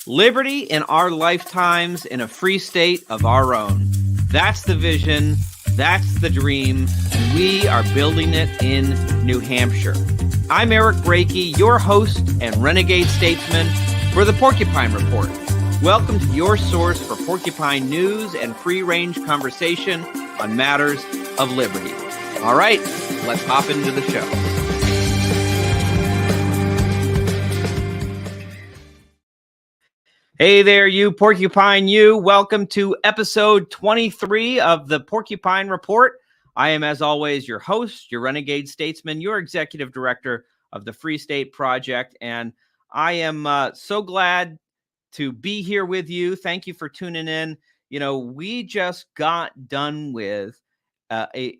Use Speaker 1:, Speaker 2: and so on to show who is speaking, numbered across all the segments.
Speaker 1: Liberty in our lifetimes in a free state of our own. That's the vision. That's the dream. And we are building it in New Hampshire. I'm Eric Brakey, your host and renegade statesman for the Porcupine Report. Welcome to your source for porcupine news and free-range conversation on matters of liberty. All right, let's hop into the show. Hey there, you Porcupine you. Welcome to episode 23 of the Porcupine Report. I am, as always, your host, your renegade statesman, your executive director of the Free State Project, and I am so glad to be here with you. Thank you for tuning in. You know, we just got done with we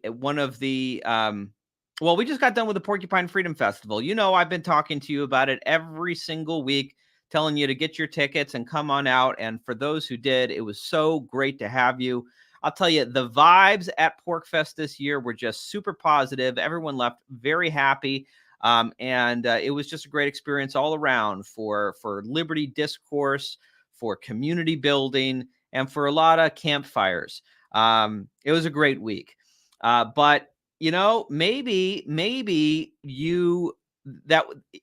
Speaker 1: just got done with the Porcupine Freedom Festival. You know, I've been talking to you about it every single week, telling you to get your tickets and come on out. And for those who did, it was so great to have you. I'll tell you, the vibes at PorcFest this year were just super positive. Everyone left very happy. And it was just a great experience all around for liberty discourse, for community building, and for a lot of campfires. It was a great week. But, you know, maybe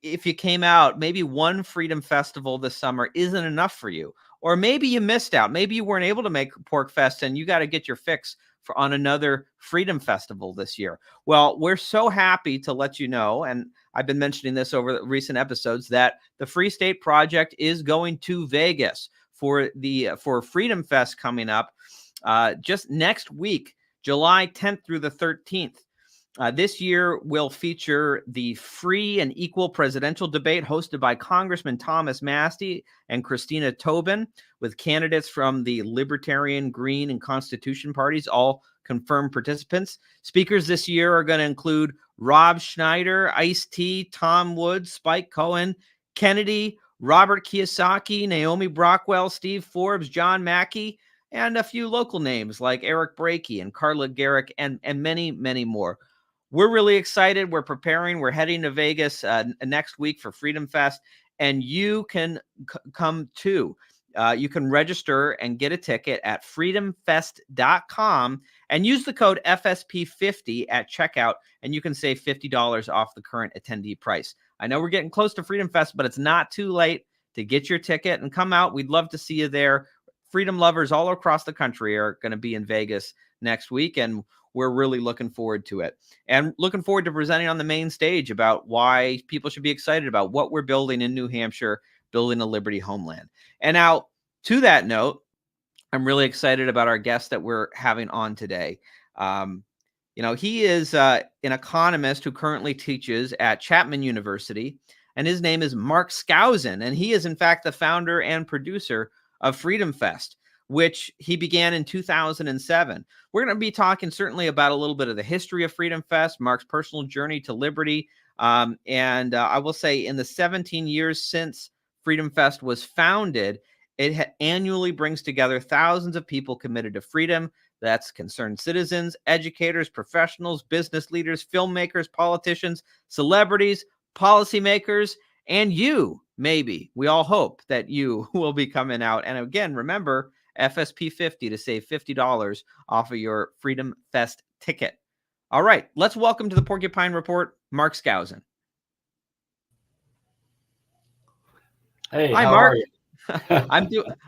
Speaker 1: if you came out, maybe one Freedom Festival this summer isn't enough for you. Or maybe you missed out. Maybe you weren't able to make PorcFest and you got to get your fix on another Freedom Festival this year. Well, we're so happy to let you know, and I've been mentioning this over the recent episodes, that the Free State Project is going to Vegas for Freedom Fest coming up just next week, July 10th through the 13th. This year will feature the free and equal presidential debate hosted by Congressman Thomas Massie and Christina Tobin, with candidates from the Libertarian, Green, and Constitution parties, all confirmed participants. Speakers this year are going to include Rob Schneider, Ice-T, Tom Woods, Spike Cohen, Kennedy, Robert Kiyosaki, Naomi Brockwell, Steve Forbes, John Mackey, and a few local names like Eric Brakey and Carla Garrick, and many, many more. We're really excited. We're preparing. We're heading to Vegas next week for Freedom Fest, and you can come too. You can register and get a ticket at freedomfest.com and use the code FSP50 at checkout, and you can save $50 off the current attendee price. I know we're getting close to Freedom Fest, but it's not too late to get your ticket and come out. We'd love to see you there. Freedom lovers all across the country are going to be in Vegas next week, and we're really looking forward to it, and looking forward to presenting on the main stage about why people should be excited about what we're building in New Hampshire, building a Liberty homeland. And now, to that note, I'm really excited about our guest that we're having on today. He is an economist who currently teaches at Chapman University, and his name is Mark Skousen, and he is, in fact, the founder and producer of Freedom Fest, which he began in 2007. We're going to be talking certainly about a little bit of the history of Freedom Fest, Mark's personal journey to liberty. And I will say in the 17 years since Freedom Fest was founded, it annually brings together thousands of people committed to freedom. That's concerned citizens, educators, professionals, business leaders, filmmakers, politicians, celebrities, policymakers, and you, maybe. We all hope that you will be coming out. And again, remember, FSP50 to save $50 off of your Freedom Fest ticket. All right, let's welcome to the Porcupine Report, Mark Skousen.
Speaker 2: Hey,
Speaker 1: hi,
Speaker 2: how
Speaker 1: Mark.
Speaker 2: Are you?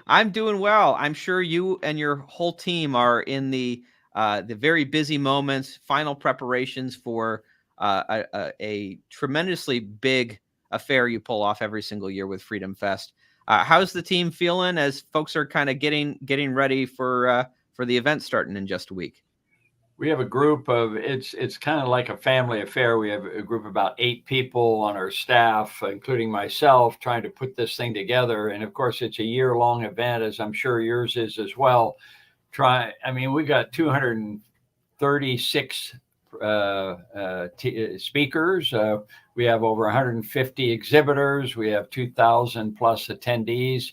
Speaker 1: I'm doing well. I'm sure you and your whole team are in the very busy moments, final preparations for a tremendously big affair you pull off every single year with Freedom Fest. How's the team feeling as folks are kind of getting ready for the event starting in just a week?
Speaker 2: We have a group of, it's kind of like a family affair. We have a group of about 8 people on our staff, including myself, trying to put this thing together. And of course, it's a year-long event, as I'm sure yours is as well. We got 236 speakers. We have over 150 exhibitors. We have 2,000 plus attendees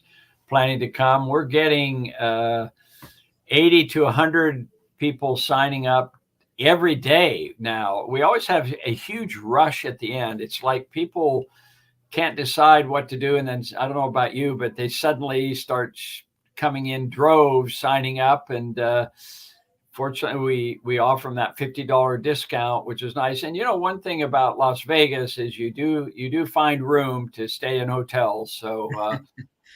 Speaker 2: planning to come. We're getting 80 to 100 people signing up every day now. We always have a huge rush at the end. It's like people can't decide what to do. And then I don't know about you, but they suddenly start coming in droves, signing up. And fortunately, we offer them that $50 discount, which is nice. And one thing about Las Vegas is you do find room to stay in hotels. So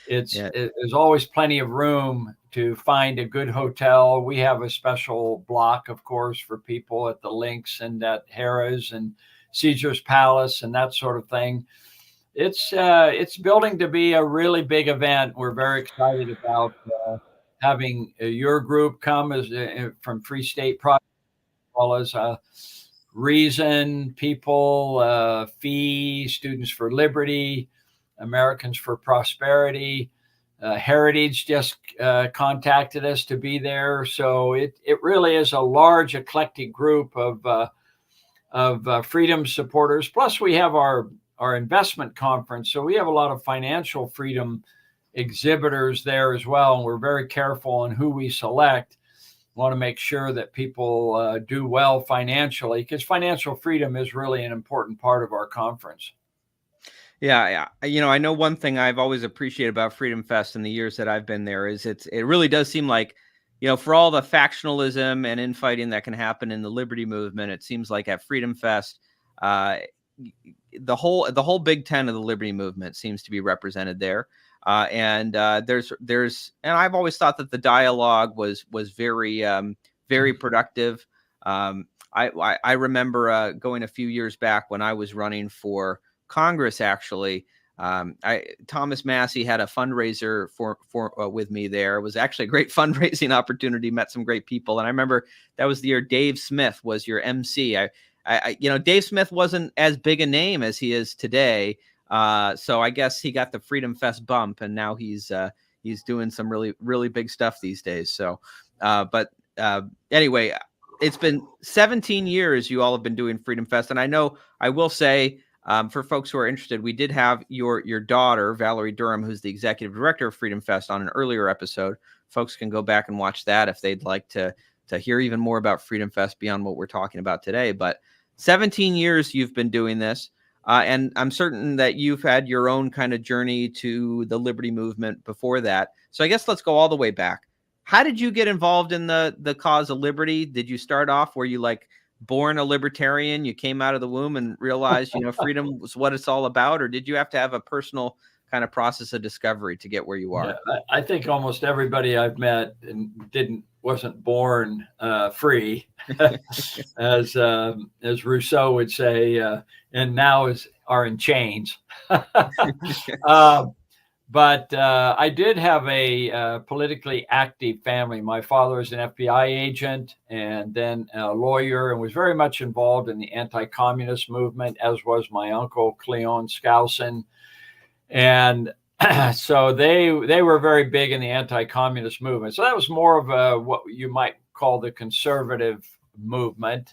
Speaker 1: Yeah.
Speaker 2: there's always plenty of room to find a good hotel. We have a special block, of course, for people at the Lynx and at Harrah's and Caesar's Palace and that sort of thing. It's building to be a really big event. We're very excited about having your group come as from Free State Project, as well as Reason, People, Fee, Students for Liberty, Americans for Prosperity. Heritage just contacted us to be there. So it really is a large, eclectic group of freedom supporters. Plus, we have our investment conference. So we have a lot of financial freedom exhibitors there as well. And we're very careful on who we select. We want to make sure that people do well financially, because financial freedom is really an important part of our conference.
Speaker 1: Yeah. I know one thing I've always appreciated about Freedom Fest in the years that I've been there is it really does seem like, for all the factionalism and infighting that can happen in the liberty movement, it seems like at Freedom Fest, the whole Big Ten of the liberty movement seems to be represented there. And I've always thought that the dialogue was very, very productive. I remember going a few years back when I was running for Congress, actually. Thomas Massey had a fundraiser for with me there. It was actually a great fundraising opportunity, met some great people. And I remember that was the year Dave Smith was your MC. Dave Smith wasn't as big a name as he is today. So I guess he got the Freedom Fest bump, and now he's doing some really, really big stuff these days. So, anyway, it's been 17 years you all have been doing Freedom Fest. And I will say, for folks who are interested, we did have your daughter, Valerie Durham, who's the executive director of Freedom Fest, on an earlier episode. Folks can go back and watch that if they'd like to hear even more about Freedom Fest beyond what we're talking about today. But 17 years you've been doing this, and I'm certain that you've had your own kind of journey to the liberty movement before that. So I guess let's go all the way back. How did you get involved in the cause of liberty? Did you start off, were you like born a libertarian? You came out of the womb and realized, freedom was what it's all about? Or did you have to have a personal kind of process of discovery to get where you are?
Speaker 2: Yeah, I think almost everybody I've met wasn't born free, as Rousseau would say, and now are in chains. But I did have a politically active family. My father was an FBI agent and then a lawyer, and was very much involved in the anti-communist movement, as was my uncle, Cleon Skousen. And so they were very big in the anti-communist movement. So that was more of what you might call the conservative movement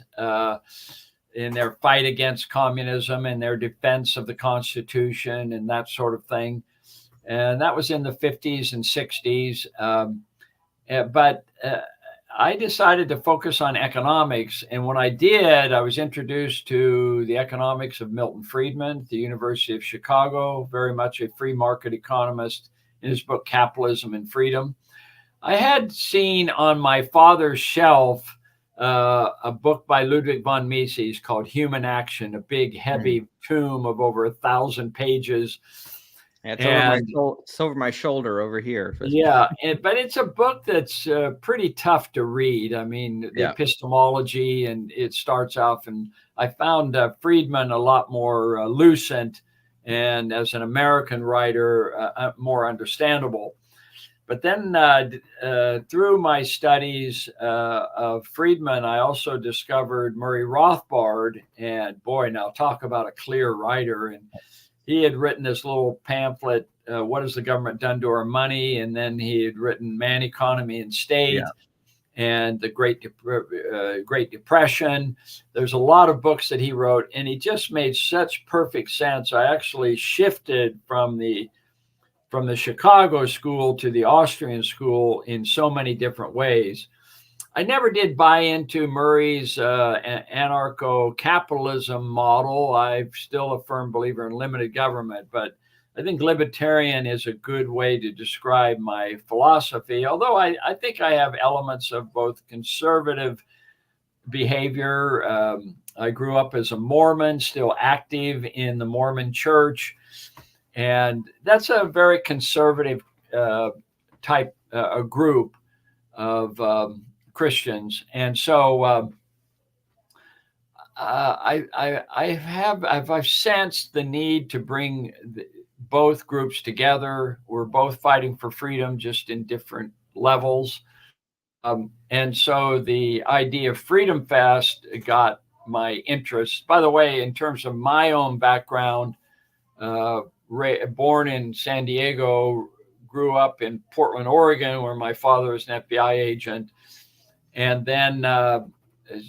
Speaker 2: in their fight against communism and their defense of the Constitution and that sort of thing. And that was in the 50s and 60s. But I decided to focus on economics. And when I did, I was introduced to the economics of Milton Friedman at the University of Chicago, very much a free market economist, in his book, Capitalism and Freedom. I had seen on my father's shelf a book by Ludwig von Mises called Human Action, a big, heavy tome of over 1,000 pages.
Speaker 1: It's over my shoulder over here.
Speaker 2: Yeah, but it's a book that's pretty tough to read. I mean, the epistemology, and it starts off, and I found Friedman a lot more lucent, and as an American writer, more understandable. But then through my studies of Friedman, I also discovered Murray Rothbard, and boy, now talk about a clear writer. And he had written this little pamphlet, What Has the Government Done to Our Money? And then he had written Man, Economy, and State, and the Great Depression. There's a lot of books that he wrote, and he just made such perfect sense. I actually shifted from the Chicago school to the Austrian school in so many different ways. I never did buy into Murray's anarcho-capitalism model. I'm still a firm believer in limited government, but I think libertarian is a good way to describe my philosophy, although I think I have elements of both conservative behavior. I grew up as a Mormon, still active in the Mormon church, and that's a very conservative type group of Christians. And so I've sensed the need to bring both groups together. We're both fighting for freedom, just in different levels. And so the idea of Freedom Fest got my interest. By the way, in terms of my own background, born in San Diego, grew up in Portland, Oregon, where my father was an FBI agent, and then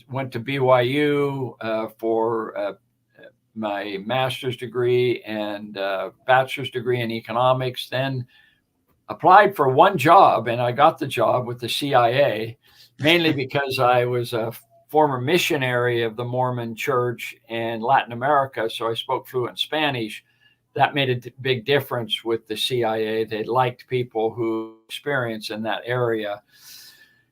Speaker 2: went to BYU for my master's degree and bachelor's degree in economics. Then applied for one job, and I got the job with the CIA, mainly because I was a former missionary of the Mormon Church in Latin America, so I spoke fluent Spanish. That made a big difference with the CIA. They liked people who experience in that area.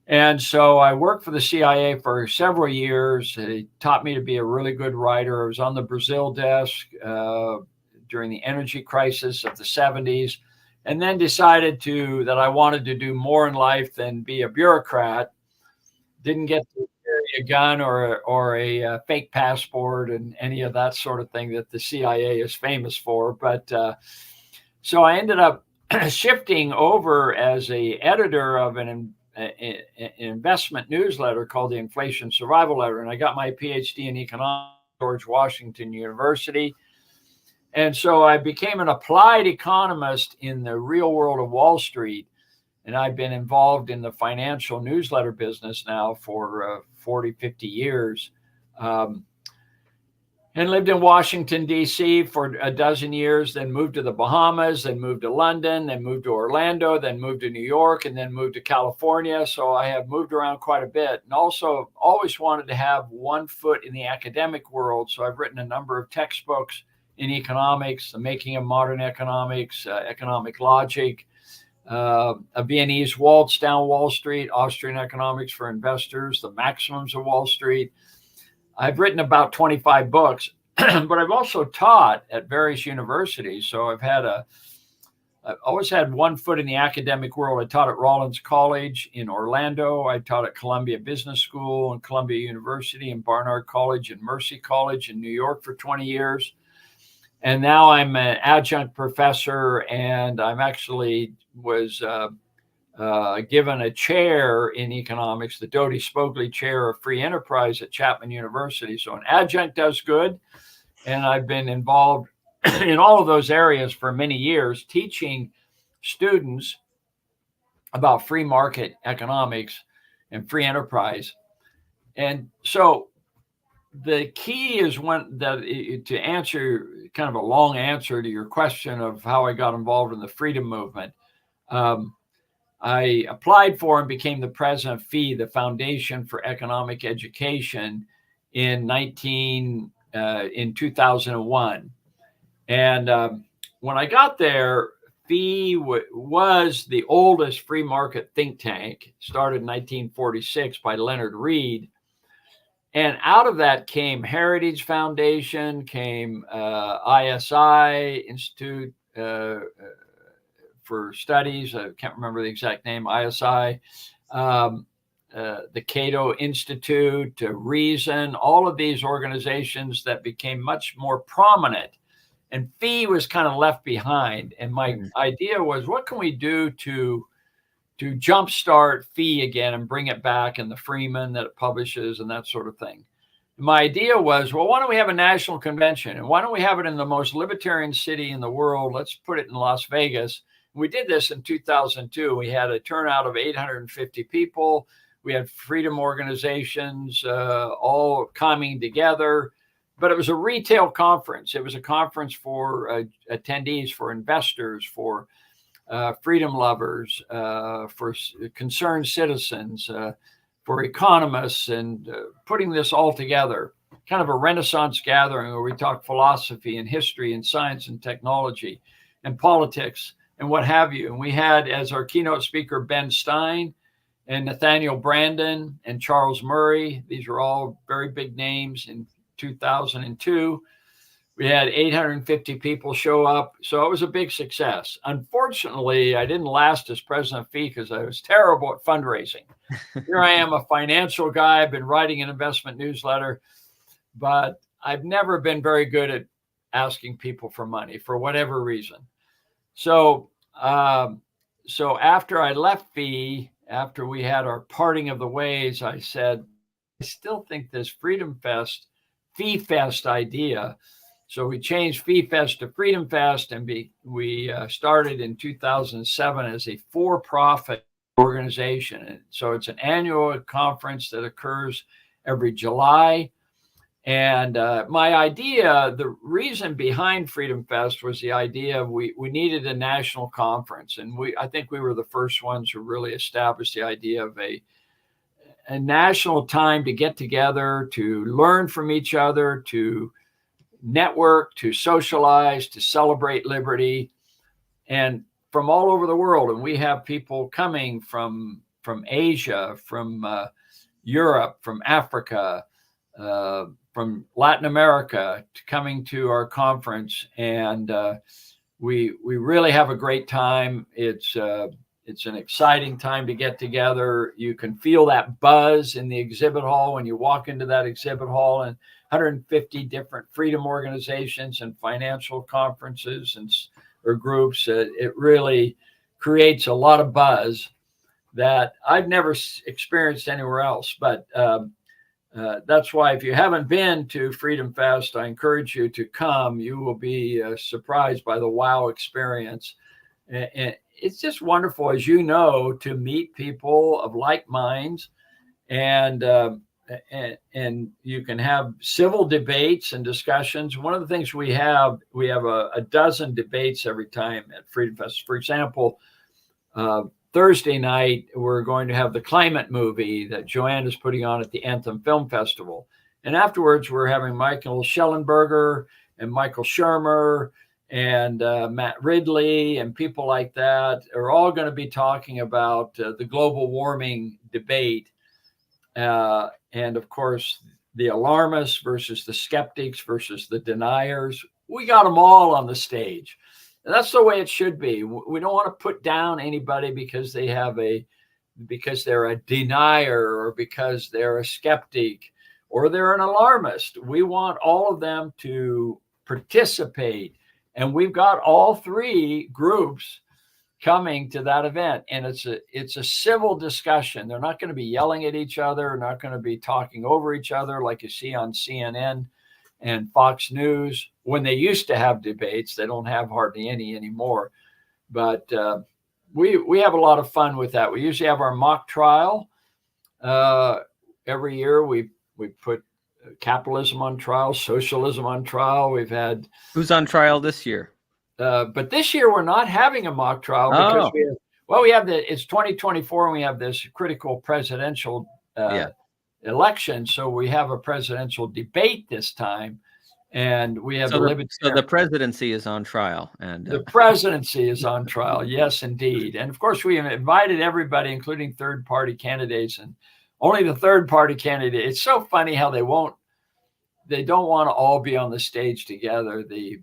Speaker 2: And so I worked for the CIA for several years. It taught me to be a really good writer. I was on the Brazil desk during the energy crisis of the 70s, and then decided that I wanted to do more in life than be a bureaucrat. Didn't get to carry a gun or a fake passport and any of that sort of thing that the CIA is famous for. But so I ended up shifting over as a editor of an investment newsletter called the Inflation Survival Letter. And I got my PhD in economics at George Washington University. And so I became an applied economist in the real world of Wall Street. And I've been involved in the financial newsletter business now for 40, 50 years. And lived in Washington, D.C. for a dozen years, then moved to the Bahamas, then moved to London, then moved to Orlando, then moved to New York, and then moved to California. So I have moved around quite a bit, and also always wanted to have one foot in the academic world. So I've written a number of textbooks in economics, The Making of Modern Economics, Economic Logic, a Viennese Waltz Down Wall Street, Austrian Economics for Investors, The Maxims of Wall Street. I've written about 25 books, but I've also taught at various universities. So I've always had one foot in the academic world. I taught at Rollins College in Orlando. I taught at Columbia Business School and Columbia University and Barnard College and Mercy College in New York for 20 years. And now I'm an adjunct professor, and I'm actually was given a chair in economics, the Doty Spogley Chair of Free Enterprise at Chapman University. So an adjunct does good. And I've been involved in all of those areas for many years, teaching students about free market economics and free enterprise. And so the key is to answer kind of a long answer to your question of how I got involved in the freedom movement. I applied for and became the president of FEE, the Foundation for Economic Education, in 2001. And when I got there, FEE was the oldest free market think tank, started in 1946 by Leonard Read. And out of that came Heritage Foundation, came ISI, Institute for Studies. I can't remember the exact name, ISI, the Cato Institute, Reason, all of these organizations that became much more prominent. And FEE was kind of left behind. And my idea was, what can we do to jumpstart FEE again and bring it back, and the Freeman that it publishes and that sort of thing. My idea was, well, why don't we have a national convention? And why don't we have it in the most libertarian city in the world? Let's put it in Las Vegas. We did this in 2002. We had a turnout of 850 people. We had freedom organizations all coming together. But it was a retail conference. It was a conference for attendees, for investors, for freedom lovers, for concerned citizens, for economists and putting this all together, kind of a Renaissance gathering where we talk philosophy and history and science and technology and politics and what have you. And we had as our keynote speaker Ben Stein and Nathaniel Brandon and Charles Murray. These are all very big names in 2002. We had 850 people show up. So it was a big success. Unfortunately, I didn't last as president of FEE because I was terrible at fundraising. Here I am, a financial guy. I've been writing an investment newsletter, but I've never been very good at asking people for money for whatever reason. So after I left FEE, after we had our parting of the ways, I said, I still think this Freedom Fest, FEE Fest idea. So we changed FEE Fest to Freedom Fest, and we started in 2007 as a for-profit organization. And so it's an annual conference that occurs every July. And my idea, the reason behind Freedom Fest was the idea of we needed a national conference. And I think we were the first ones who really established the idea of a national time to get together, to learn from each other, to network, to socialize, to celebrate liberty, and from all over the world. And we have people coming from Asia, from Europe, from Africa, from Latin America, coming to our conference. And we really have a great time. It's an exciting time to get together. You can feel that buzz in the exhibit hall when you walk into that exhibit hall, and 150 different freedom organizations and financial conferences or groups. It really creates a lot of buzz that I've never experienced anywhere else. But that's why if you haven't been to Freedom Fest, I encourage you to come. You will be surprised by the wow experience. And it's just wonderful, as you know, to meet people of like minds, and you can have civil debates and discussions. One of the things we have a dozen debates every time at Freedom Fest. For example, Thursday night, we're going to have the climate movie that Joanne is putting on at the Anthem Film Festival. And afterwards, we're having Michael Schellenberger and Michael Shermer and Matt Ridley and people like that are all going to be talking about the global warming debate. And of course, the alarmists versus the skeptics versus the deniers. We got them all on the stage. And that's the way it should be. We don't want to put down anybody because they're a denier or because they're a skeptic or they're an alarmist. We want all of them to participate. And we've got all three groups coming to that event. And it's a civil discussion. They're not going to be yelling at each other, not going to be talking over each other like you see on CNN and Fox News when they used to have debates. They don't have hardly any anymore. But we have a lot of fun with that. We usually have our mock trial. Every year we put capitalism on trial, socialism on trial. We've had...
Speaker 1: Who's on trial this year?
Speaker 2: But this year we're not having a mock trial because it's 2024 and we have this critical presidential election. So we have a presidential debate this time, and we have
Speaker 1: so the presidency is on trial, and
Speaker 2: the presidency is on trial. Yes, indeed. And of course we have invited everybody, including third-party candidates, and only the third-party candidate. It's so funny how they don't want to all be on the stage together. The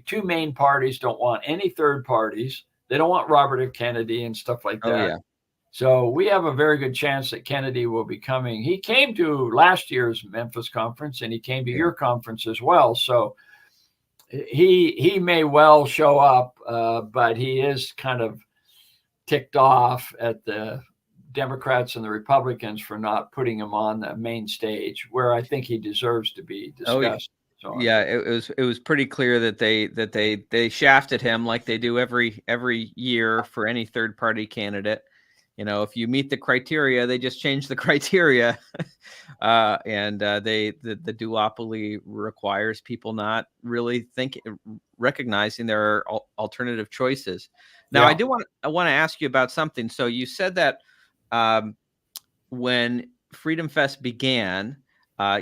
Speaker 2: two main parties don't want any third parties. They don't want Robert F. Kennedy and stuff like that.
Speaker 1: Oh, yeah.
Speaker 2: So we have a very good chance that Kennedy will be coming. He came to last year's Memphis conference, and he came to your conference as well. So he may well show up, but he is kind of ticked off at the Democrats and the Republicans for not putting him on the main stage, where I think he deserves to be discussed.
Speaker 1: Oh, yeah. It was pretty clear that they shafted him like they do every year for any third party candidate. You know, if you meet the criteria, they just change the criteria, and the duopoly requires people not really recognizing there are alternative choices. Now, I want to ask you about something. So you said that when Freedom Fest began,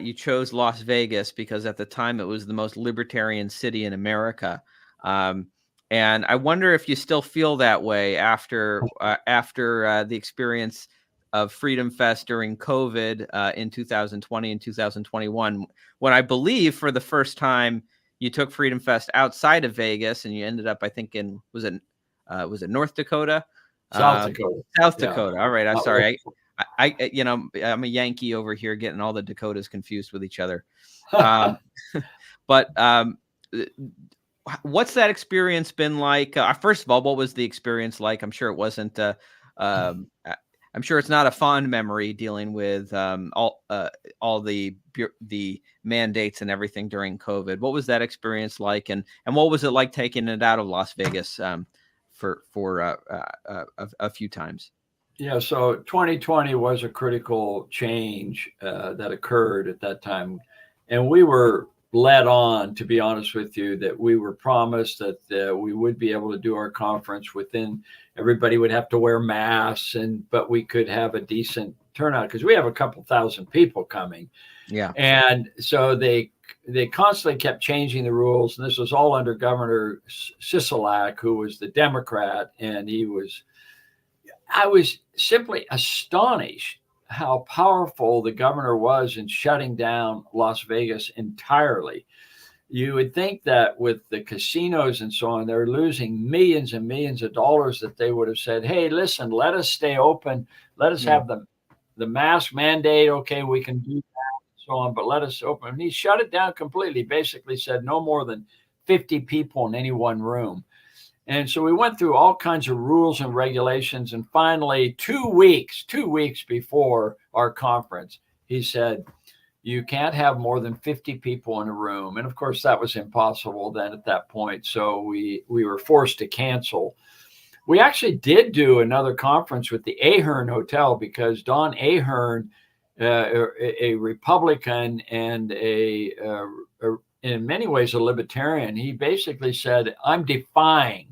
Speaker 1: you chose Las Vegas because at the time it was the most libertarian city in America. Um, and I wonder if you still feel that way after the experience of Freedom Fest during COVID in 2020 and 2021, when I believe for the first time you took Freedom Fest outside of Vegas and you ended up, I think, in was it North Dakota?
Speaker 2: South Dakota.
Speaker 1: South
Speaker 2: Yeah.
Speaker 1: Dakota. All right. I'm sorry. I'm a Yankee over here getting all the Dakotas confused with each other. But what's that experience been like? First of all, what was the experience like? I'm sure it wasn't. I'm sure it's not a fond memory dealing with all the mandates and everything during COVID. What was that experience like, and what was it like taking it out of Las Vegas for a few times?
Speaker 2: Yeah, so 2020 was a critical change that occurred at that time. And we were led on, to be honest with you, that we were promised that we would be able to do our conference within, everybody would have to wear masks, but we could have a decent turnout because we have a couple thousand people coming.
Speaker 1: Yeah.
Speaker 2: And so they constantly kept changing the rules. And this was all under Governor Sisolak, who was the Democrat. And I was simply astonished how powerful the governor was in shutting down Las Vegas entirely. You would think that with the casinos and so on, they're losing millions and millions of dollars, that they would have said, hey, listen, let us stay open. Let us have the mask mandate. Okay, we can do that and so on, but let us open. And he shut it down completely, basically said no more than 50 people in any one room. And so we went through all kinds of rules and regulations. And finally, 2 weeks before our conference, he said, you can't have more than 50 people in a room. And of course, that was impossible then at that point. So we were forced to cancel. We actually did do another conference with the Ahern Hotel because Don Ahern, a Republican and in many ways a libertarian, he basically said, I'm defying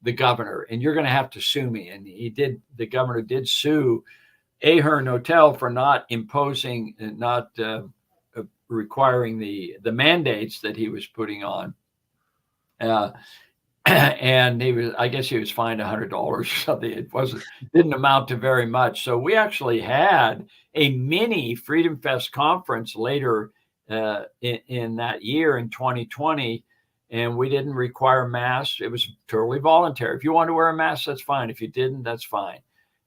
Speaker 2: the governor and you're going to have to sue me. And the governor did sue Ahern Hotel for not imposing, not requiring the mandates that he was putting on. And I guess he was fined $100 or something. It didn't amount to very much. So we actually had a mini Freedom Fest conference later in that year in 2020. And we didn't require masks. It was totally voluntary. If you want to wear a mask, that's fine. If you didn't, that's fine.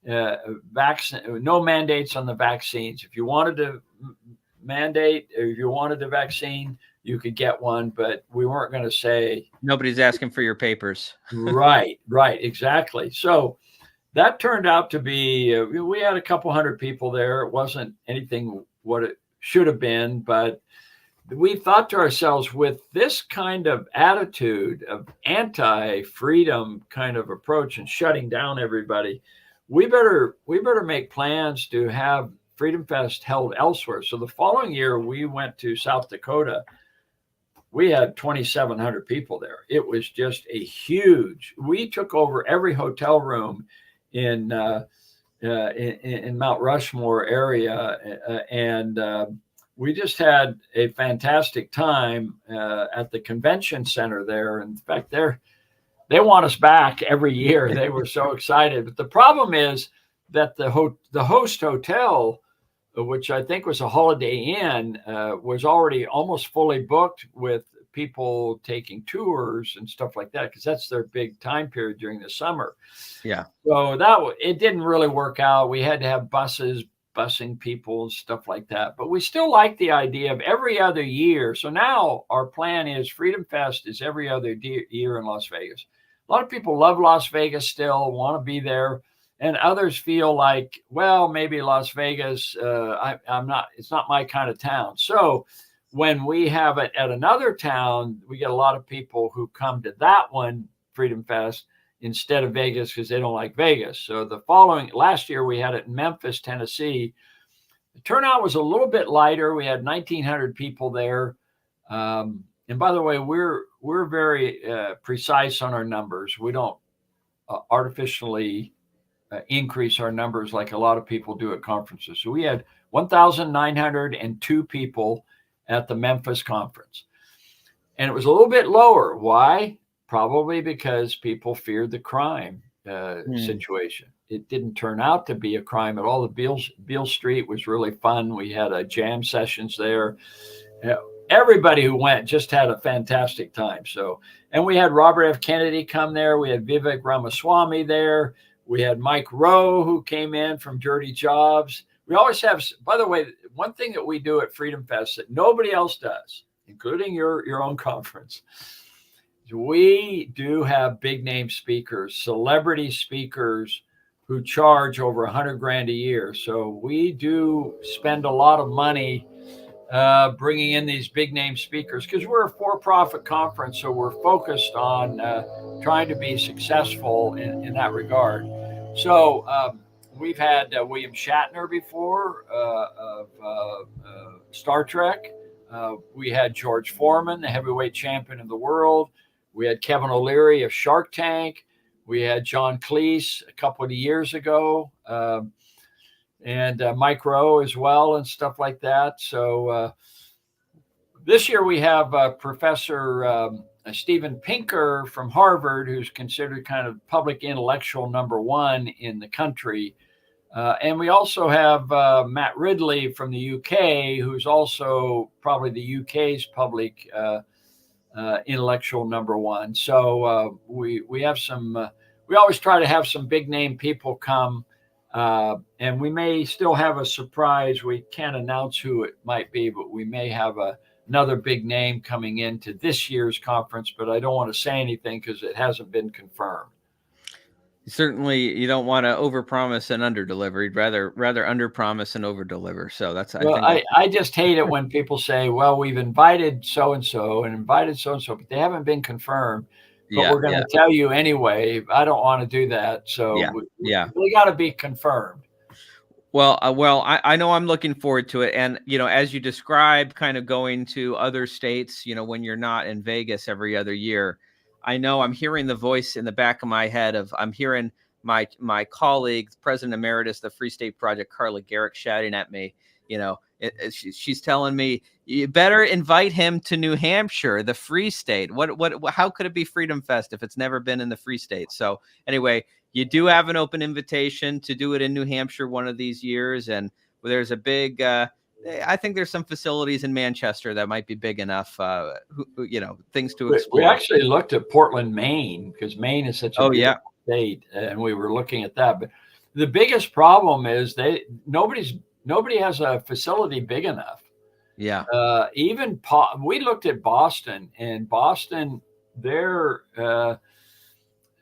Speaker 2: No mandates on the vaccines. If you wanted to mandate, or if you wanted the vaccine, you could get one, but we weren't going to say.
Speaker 1: Nobody's asking for your papers.
Speaker 2: Right, exactly. So that turned out to be, we had a couple hundred people there. It wasn't anything what it should have been, but we thought to ourselves, with this kind of attitude of anti-freedom kind of approach and shutting down everybody, we better make plans to have Freedom Fest held elsewhere. So the following year, we went to South Dakota. We had 2,700 people there. It was just a huge. We took over every hotel room in Mount Rushmore area, and we just had a fantastic time at the convention center there. In fact, they want us back every year. They were so excited. But the problem is that the host hotel, which I think was a Holiday Inn, was already almost fully booked with people taking tours and stuff like that, because that's their big time period during the summer.
Speaker 1: Yeah.
Speaker 2: So it didn't really work out. We had to have buses busing people and stuff like that. But we still like the idea of every other year. So now our plan is Freedom Fest is every other year in Las Vegas. A lot of people love Las Vegas still, want to be there. And others feel like, well, maybe Las Vegas, it's not my kind of town. So when we have it at another town, we get a lot of people who come to that one, Freedom Fest, instead of Vegas because they don't like Vegas. So last year we had it in Memphis, Tennessee. The turnout was a little bit lighter. We had 1,900 people there. And by the way, we're very precise on our numbers. We don't artificially increase our numbers like a lot of people do at conferences. So we had 1,902 people at the Memphis conference. And it was a little bit lower. Why? Probably because people feared the crime situation. It didn't turn out to be a crime at all. The Beale Street was really fun. We had jam sessions there. Everybody who went just had a fantastic time. So, and we had Robert F. Kennedy come there. We had Vivek Ramaswamy there. We had Mike Rowe, who came in from Dirty Jobs. We always have, by the way, one thing that we do at Freedom Fest that nobody else does, including your own conference, we do have big name speakers, celebrity speakers who charge over $100,000 a year. So we do spend a lot of money bringing in these big name speakers because we're a for-profit conference. So we're focused on trying to be successful in that regard. So we've had William Shatner before of Star Trek. We had George Foreman, the heavyweight champion of the world. We had Kevin O'Leary of Shark Tank. We had John Cleese a couple of years ago, and Mike Rowe as well, and stuff like that. So this year we have Professor Steven Pinker from Harvard, who's considered kind of public intellectual #1 in the country. And we also have Matt Ridley from the UK, who's also probably the UK's public intellectual #1. So we have some, we always try to have some big name people come, and we may still have a surprise. We can't announce who it might be, but we may have another big name coming into this year's conference, but I don't want to say anything because it hasn't been confirmed.
Speaker 1: Certainly, you don't want to overpromise and underdeliver. You'd rather underpromise and overdeliver. So that's,
Speaker 2: well, I just hate it when people say, well, we've invited so-and-so and invited so-and-so, but they haven't been confirmed. But we're going to tell you anyway. I don't want to do that. So we got to be confirmed.
Speaker 1: Well, I know I'm looking forward to it. And, as you describe kind of going to other states, when you're not in Vegas every other year, I know I'm hearing the voice in the back of my head I'm hearing my colleague, President Emeritus, the Free State Project, Carla Garrick, shouting at me. She's telling me, you better invite him to New Hampshire, the Free State. How could it be Freedom Fest if it's never been in the Free State? So anyway, you do have an open invitation to do it in New Hampshire one of these years. And there's a big, I think there's some facilities in Manchester that might be big enough, things to explore.
Speaker 2: We actually looked at Portland, Maine, because Maine is such a beautiful state, and we were looking at that. But the biggest problem is nobody has a facility big enough.
Speaker 1: Yeah.
Speaker 2: Even we looked at Boston, and Boston,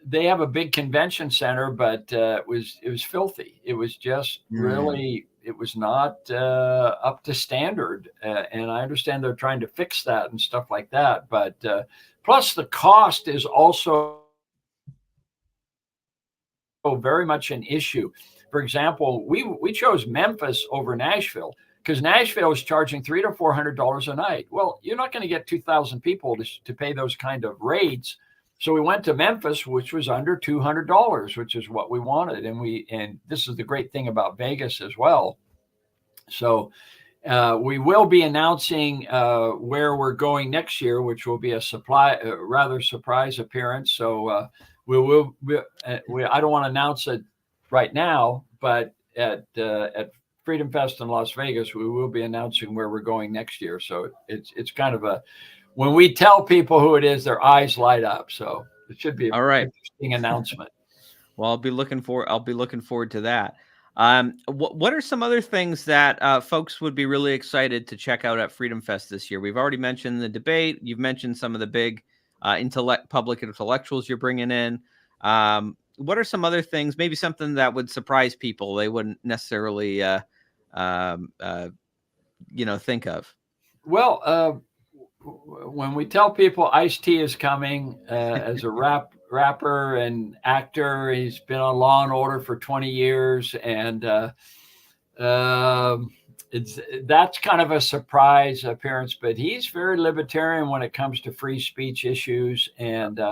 Speaker 2: they have a big convention center, but it was filthy. It was just really, it was not up to standard. And I understand they're trying to fix that and stuff like that. But plus the cost is also very much an issue. For example, we chose Memphis over Nashville because Nashville is charging $300 to $400 a night. Well, you're not going to get 2,000 people to pay those kind of rates. So we went to Memphis, which was under $200, which is what we wanted. And this is the great thing about Vegas as well. So we will be announcing where we're going next year, which will be a rather surprise appearance. So I don't want to announce it right now, but at Freedom Fest in Las Vegas, we will be announcing where we're going next year. So it's kind of when we tell people who it is, their eyes light up. So it should be an interesting announcement.
Speaker 1: Well, I'll be looking forward to that. What are some other things that folks would be really excited to check out at Freedom Fest this year? We've already mentioned the debate. You've mentioned some of the big public intellectuals you're bringing in. What are some other things, maybe something that would surprise people they wouldn't necessarily think of?
Speaker 2: Well, when we tell people Ice-T is coming as a rapper and actor, he's been on Law and Order for 20 years, and that's kind of a surprise appearance. But he's very libertarian when it comes to free speech issues, and he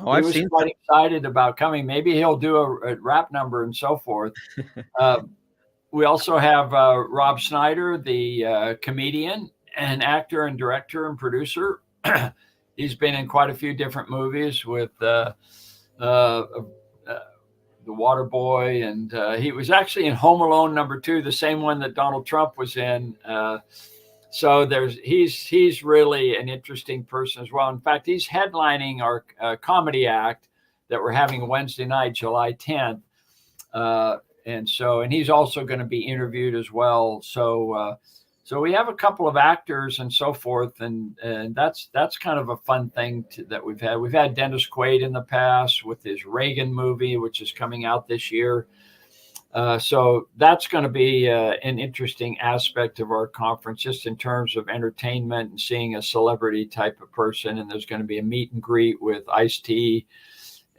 Speaker 2: was quite excited about coming. Maybe he'll do a rap number and so forth. We also have Rob Schneider, the comedian and actor and director and producer. He's been in quite a few different movies with uh, the Water Boy, and he was actually in Home Alone #2, the same one that Donald Trump was in. So he's really an interesting person as well. In fact, he's headlining our comedy act that we're having Wednesday night, July 10th. And he's also going to be interviewed as well. So we have a couple of actors and so forth, and that's kind of a fun thing that we've had. We've had Dennis Quaid in the past with his Reagan movie, which is coming out this year. So that's going to be an interesting aspect of our conference, just in terms of entertainment and seeing a celebrity type of person. And there's going to be a meet and greet with Ice-T,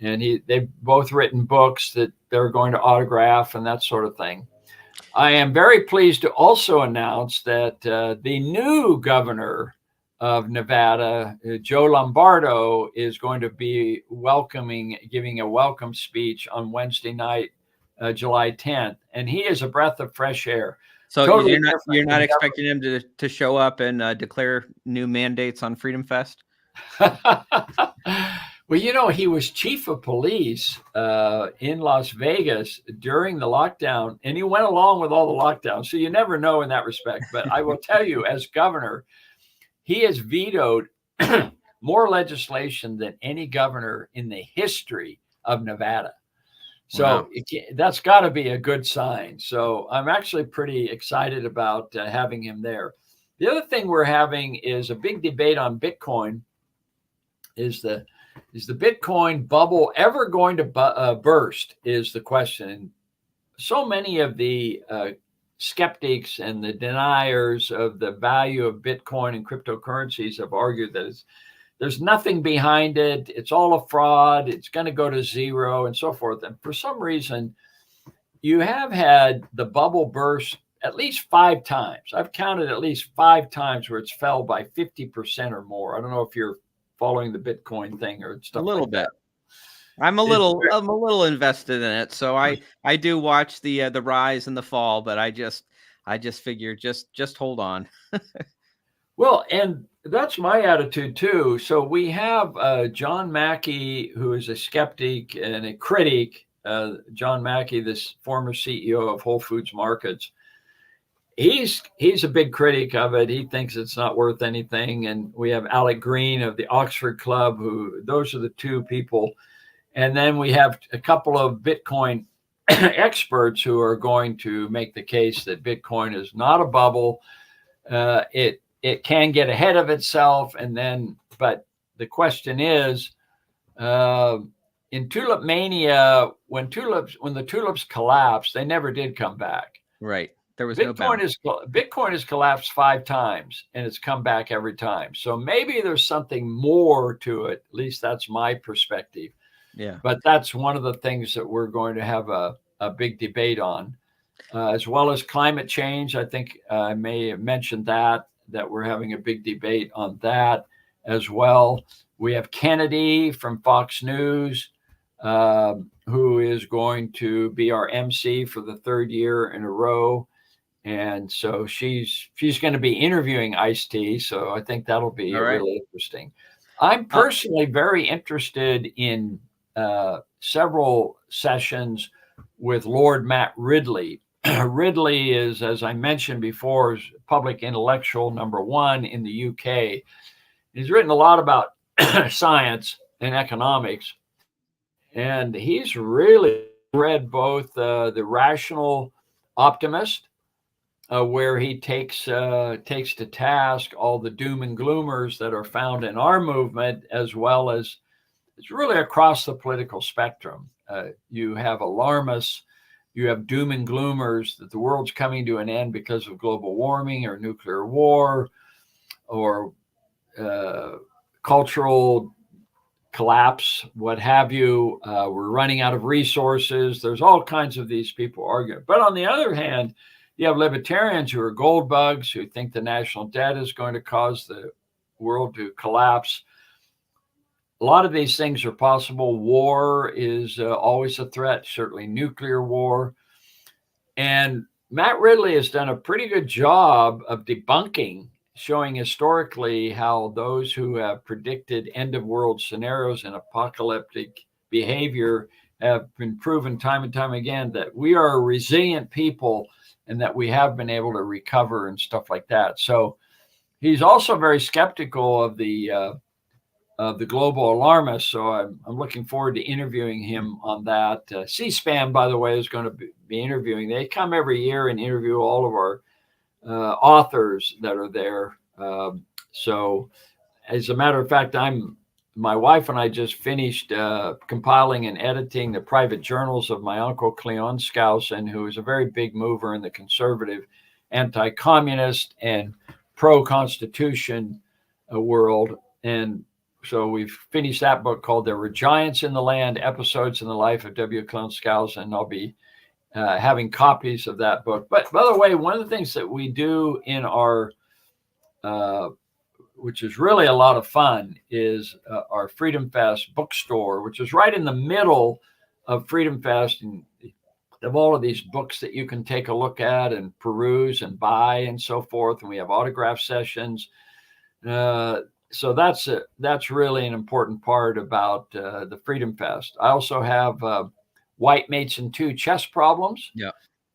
Speaker 2: and they've both written books that they're going to autograph and that sort of thing. I am very pleased to also announce that the new governor of Nevada, Joe Lombardo, is going to be giving a welcome speech on Wednesday night, July 10th, and he is a breath of fresh air.
Speaker 1: So totally you're not expecting him to show up and declare new mandates on Freedom Fest?
Speaker 2: Well, he was chief of police in Las Vegas during the lockdown, and he went along with all the lockdowns. So you never know in that respect. But I will tell you, as governor, he has vetoed more legislation than any governor in the history of Nevada. So wow. That's got to be a good sign. So I'm actually pretty excited about having him there. The other thing we're having is a big debate on Bitcoin. Is the Bitcoin bubble ever going to burst, is the question. And so many of the skeptics and the deniers of the value of Bitcoin and cryptocurrencies have argued that there's nothing behind it. It's all a fraud. It's going to go to zero and so forth. And for some reason, you have had the bubble burst at least 5 times. I've counted at least 5 times where it's fell by 50% or more. I don't know if you're following the Bitcoin thing or stuff.
Speaker 1: A little
Speaker 2: like
Speaker 1: bit.
Speaker 2: That.
Speaker 1: I'm a little invested in it, so I do watch the rise and the fall, but I just figure just hold on.
Speaker 2: Well, and that's my attitude too. So we have John Mackey, who is a skeptic and a critic. John Mackey, this former CEO of Whole Foods Markets. He's a big critic of it. He thinks it's not worth anything. And we have Alec Green of the Oxford Club, those are the 2 people. And then we have a couple of Bitcoin experts who are going to make the case that Bitcoin is not a bubble. It can get ahead of itself. But the question is, in Tulip Mania, when the tulips collapsed, they never did come back.
Speaker 1: Right. There was
Speaker 2: Bitcoin has collapsed 5 times and it's come back every time. So maybe there's something more to it. At least that's my perspective.
Speaker 1: Yeah.
Speaker 2: But that's one of the things that we're going to have a big debate on, as well as climate change. I think I may have mentioned that we're having a big debate on that as well. We have Kennedy from Fox News, who is going to be our MC for the 3rd year in a row. And so she's going to be interviewing Ice-T. So I think that'll be really interesting. I'm personally very interested in several sessions with Lord Matt Ridley. Ridley is, as I mentioned before, is public intellectual #1 in the UK. He's written a lot about science and economics. And he's really read both The Rational Optimist, where he takes to task all the doom and gloomers that are found in our movement, as well as it's really across the political spectrum. You have alarmists, you have doom and gloomers that the world's coming to an end because of global warming or nuclear war or cultural collapse, what have you. We're running out of resources. There's all kinds of these people arguing. But on the other hand, you have libertarians who are gold bugs, who think the national debt is going to cause the world to collapse. A lot of these things are possible. War is always a threat, certainly nuclear war. And Matt Ridley has done a pretty good job of debunking, showing historically how those who have predicted end of world scenarios and apocalyptic behavior have been proven time and time again that we are a resilient people and that we have been able to recover and stuff like that. So he's also very skeptical of the global alarmist. So I'm looking forward to interviewing him on that. C-SPAN, by the way, is going to be interviewing. They come every year and interview all of our authors that are there. So as a matter of fact, my wife and I just finished compiling and editing the private journals of my uncle Cleon Skousen, who is a very big mover in the conservative, anti-communist, and pro-constitution world. And so we've finished that book called There Were Giants in the Land, Episodes in the Life of W. Cleon Skousen. I'll be having copies of that book. But by the way, one of the things that we do in our which is really a lot of fun, is our Freedom Fest bookstore, which is right in the middle of Freedom Fest, and of all of these books that you can take a look at and peruse and buy and so forth. And we have autograph sessions. So that's really an important part about the Freedom Fest. I also have White Mates and Two chess problems.
Speaker 1: Yeah.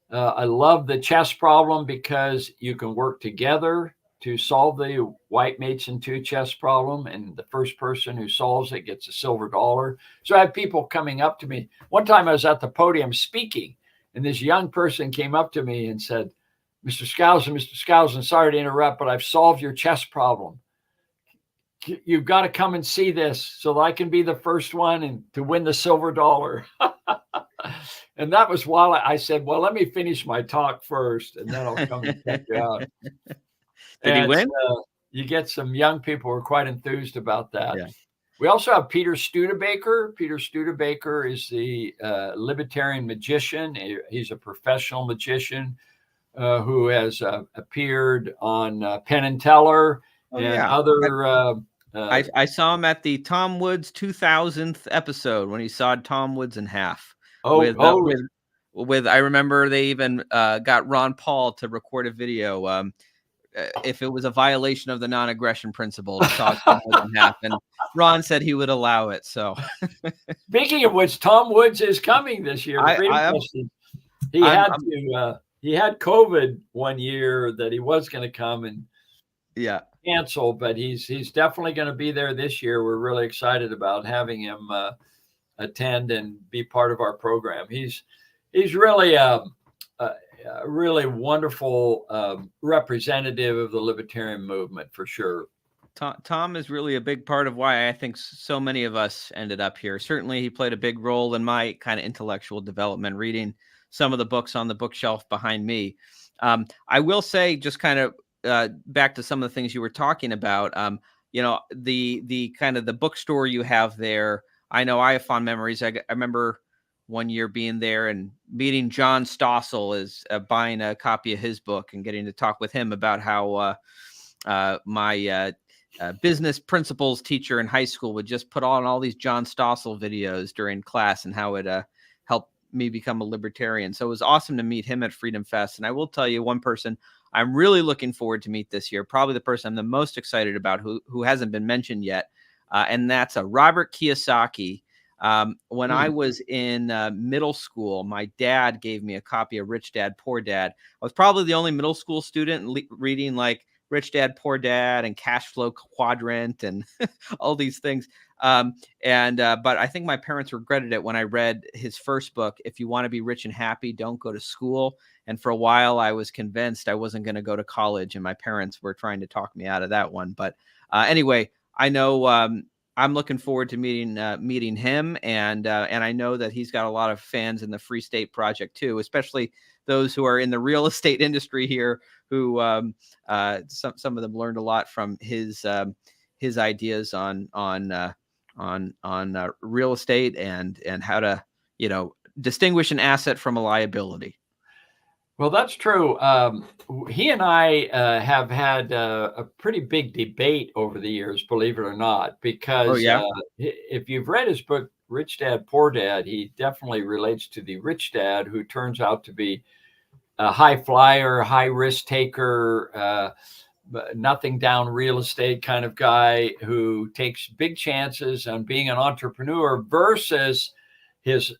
Speaker 2: I love the chess problem because you can work together to solve the White Mates and Two chess problem, and the first person who solves it gets a silver dollar. So I have people coming up to me. One time I was at the podium speaking, and this young person came up to me and said, Mr. Skousen, sorry to interrupt, but I've solved your chess problem. You've got to come and see this so that I can be the first one and to win the silver dollar. And that was while I said, well, let me finish my talk first, and then I'll come and check you out.
Speaker 1: Did he win?
Speaker 2: You get some young people who are quite enthused about that.
Speaker 1: Yeah.
Speaker 2: We also have Peter Studebaker. Peter Studebaker is the libertarian magician. He's a professional magician who has appeared on Penn and Teller other.
Speaker 1: I saw him at the Tom Woods 2000th episode when he sawed Tom Woods in half. With I remember they even got Ron Paul to record a video. If it was a violation of the non-aggression principle to saw Tom Woods in half, and Ron said he would allow it. So,
Speaker 2: speaking of which, Tom Woods is coming this year. He had COVID one year that he was going to come and cancel, but he's definitely going to be there this year. We're really excited about having him attend and be part of our program. He's really a really wonderful representative of the libertarian movement for sure.
Speaker 1: Tom is really a big part of why I think so many of us ended up here. Certainly, he played a big role in my kind of intellectual development, reading some of the books on the bookshelf behind me. I will say, just kind of back to some of the things you were talking about, the kind of the bookstore you have there. I know I have fond memories. I remember one year being there and meeting John Stossel, is buying a copy of his book and getting to talk with him about how my business principles teacher in high school would just put on all these John Stossel videos during class, and how it helped me become a libertarian. So it was awesome to meet him at Freedom Fest. And I will tell you, one person I'm really looking forward to meet this year, probably the person I'm the most excited about, who hasn't been mentioned yet, and that's Robert Kiyosaki. When I was in middle school, my dad gave me a copy of Rich Dad, Poor Dad. I was probably the only middle school student reading like Rich Dad, Poor Dad and Cash Flow Quadrant and all these things. But I think my parents regretted it when I read his first book, If You Want to Be Rich and Happy, Don't Go to School. And for a while, I was convinced I wasn't going to go to college, and my parents were trying to talk me out of that one. But anyway, I know I'm looking forward to meeting him, and I know that he's got a lot of fans in the Free State Project too, especially those who are in the real estate industry here, who some of them learned a lot from his ideas on real estate and how to distinguish an asset from a liability.
Speaker 2: Well, that's true. He and I have had a pretty big debate over the years, believe it or not, because if you've read his book, Rich Dad, Poor Dad, he definitely relates to the rich dad who turns out to be a high flyer, high risk taker, nothing down real estate kind of guy who takes big chances on being an entrepreneur versus his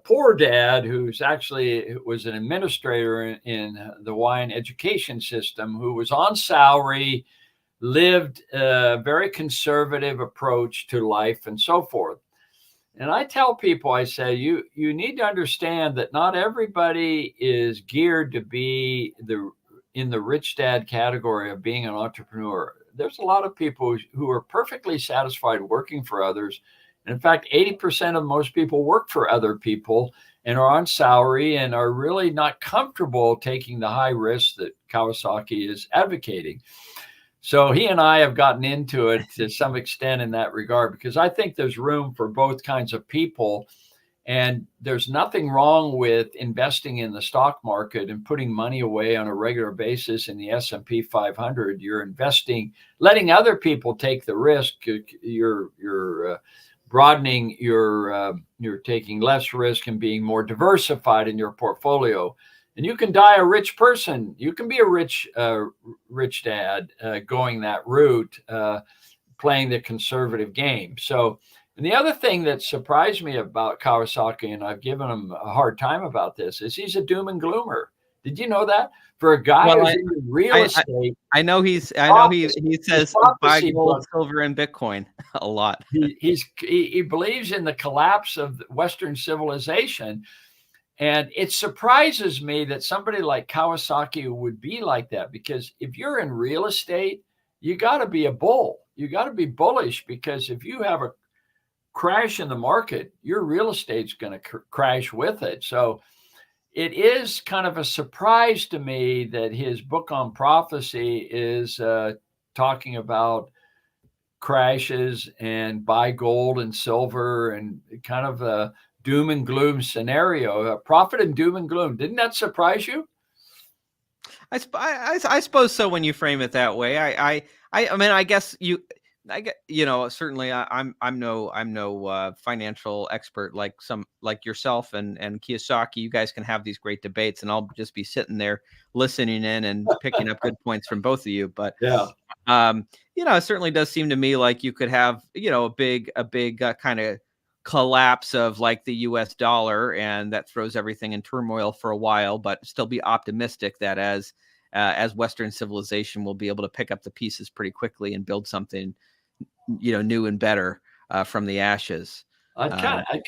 Speaker 2: poor dad, who's actually was an administrator in the wine education system, who was on salary, lived a very conservative approach to life and so forth. And I tell people, I say, you need to understand that not everybody is geared to be in the rich dad category of being an entrepreneur. There's a lot of people who are perfectly satisfied working for others. And in fact, 80% of most people work for other people and are on salary and are really not comfortable taking the high risks that Kawasaki is advocating. So he and I have gotten into it to some extent in that regard, because I think there's room for both kinds of people. And there's nothing wrong with investing in the stock market and putting money away on a regular basis in the S&P 500. You're investing, letting other people take the risk. You're broadening you're taking less risk and being more diversified in your portfolio. And you can die a rich person. You can be a rich dad going that route, playing the conservative game. So, and the other thing that surprised me about Kawasaki, and I've given him a hard time about this, is he's a doom and gloomer. Did you know that? For a guy who's in real estate,
Speaker 1: I know he says buy gold, silver, and Bitcoin a lot.
Speaker 2: He believes in the collapse of Western civilization. And it surprises me that somebody like Kawasaki would be like that, because if you're in real estate, you got to be a bull. You got to be bullish, because if you have a crash in the market, your real estate's going to crash with it. So it is kind of a surprise to me that his book on prophecy is talking about crashes and buy gold and silver and kind of a doom and gloom scenario, a prophet and doom and gloom. Didn't that surprise you?
Speaker 1: I suppose so when you frame it that way. I mean, I guess certainly I'm no financial expert like yourself and Kiyosaki. You guys can have these great debates, and I'll just be sitting there listening in and picking up good points from both of you. But
Speaker 2: yeah,
Speaker 1: it certainly does seem to me like you could have a big kind of collapse of like the US dollar, and that throws everything in turmoil for a while, but still be optimistic that as Western civilization will be able to pick up the pieces pretty quickly and build something new and better from the ashes.
Speaker 2: I'd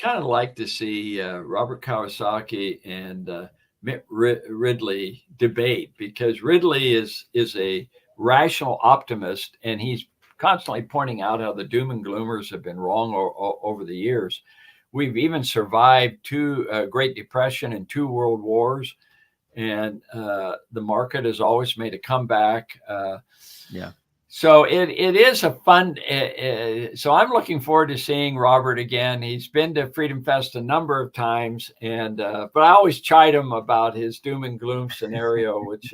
Speaker 2: kind of like to see Robert Kawasaki and Mitt Ridley debate, because Ridley is a rational optimist, and he's constantly pointing out how the doom and gloomers have been wrong over the years. We've even survived two Great Depression and 2 world wars, and the market has always made a comeback.
Speaker 1: Yeah.
Speaker 2: So it is a fun. So I'm looking forward to seeing Robert again. He's been to Freedom Fest a number of times, and but I always chide him about his doom and gloom scenario, which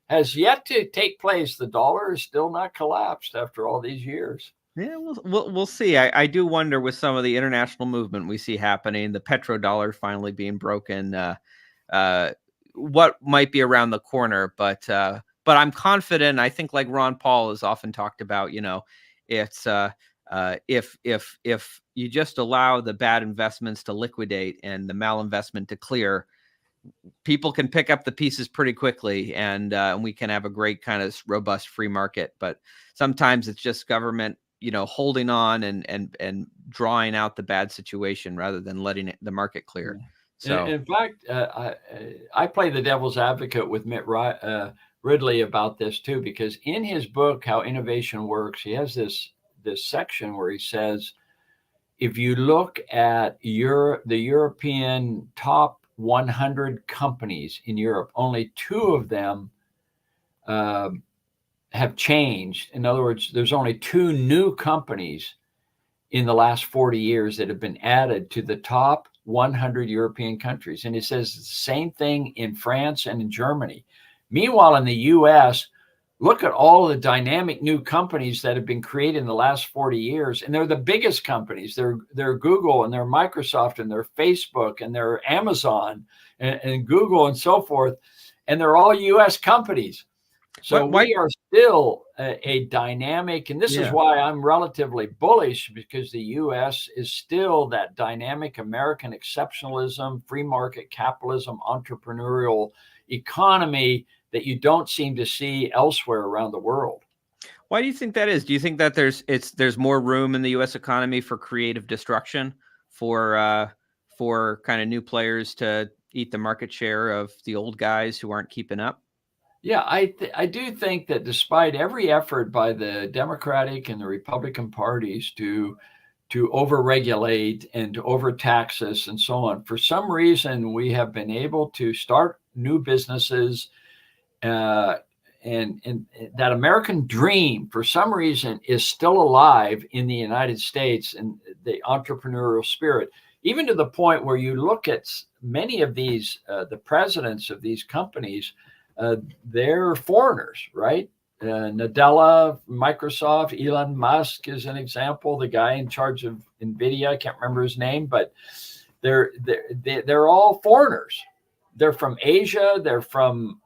Speaker 2: has yet to take place. The dollar is still not collapsed after all these years.
Speaker 1: Yeah, we'll see. I do wonder, with some of the international movement we see happening, the petrodollar finally being broken, what might be around the corner. But I'm confident. I think, like Ron Paul has often talked about, it's if you just allow the bad investments to liquidate and the malinvestment to clear, people can pick up the pieces pretty quickly, and we can have a great kind of robust free market. But sometimes it's just government, holding on and drawing out the bad situation rather than letting the market clear. So,
Speaker 2: in fact, I play the devil's advocate with Mitt Ridley about this too, because in his book, How Innovation Works, he has this section where he says, if you look at the European top 100 companies in Europe, only 2 of them have changed. In other words, there's only 2 new companies in the last 40 years that have been added to the top 100 European countries. And it says the same thing in France and in Germany. Meanwhile, in the US, look at all of the dynamic new companies that have been created in the last 40 years. And they're the biggest companies. They're Google and they're Microsoft and they're Facebook and they're Amazon and Google and so forth. and they're all U.S. companies. So
Speaker 1: Why?
Speaker 2: we are still a dynamic, and this is
Speaker 1: Yeah.
Speaker 2: why I'm relatively bullish, because the U.S. is still that dynamic American exceptionalism, free market capitalism, entrepreneurial economy that you don't seem to see elsewhere around the world.
Speaker 1: Why do you think that is? Do you think that there's more room in the U.S. economy for creative destruction, for kind of new players to eat the market share of the old guys who aren't keeping up?
Speaker 2: Yeah, I do think that despite every effort by the Democratic and the Republican parties to overregulate and to overtax us and so on, for some reason we have been able to start new businesses, uh, and that American dream for some reason is still alive in the United States, and the entrepreneurial spirit, even to the point where you look at many of these the presidents of these companies, they're foreigners, right? Nadella, Microsoft, Elon Musk is an example. The guy in charge of NVIDIA, I can't remember his name, but they're all foreigners. They're from Asia. They're from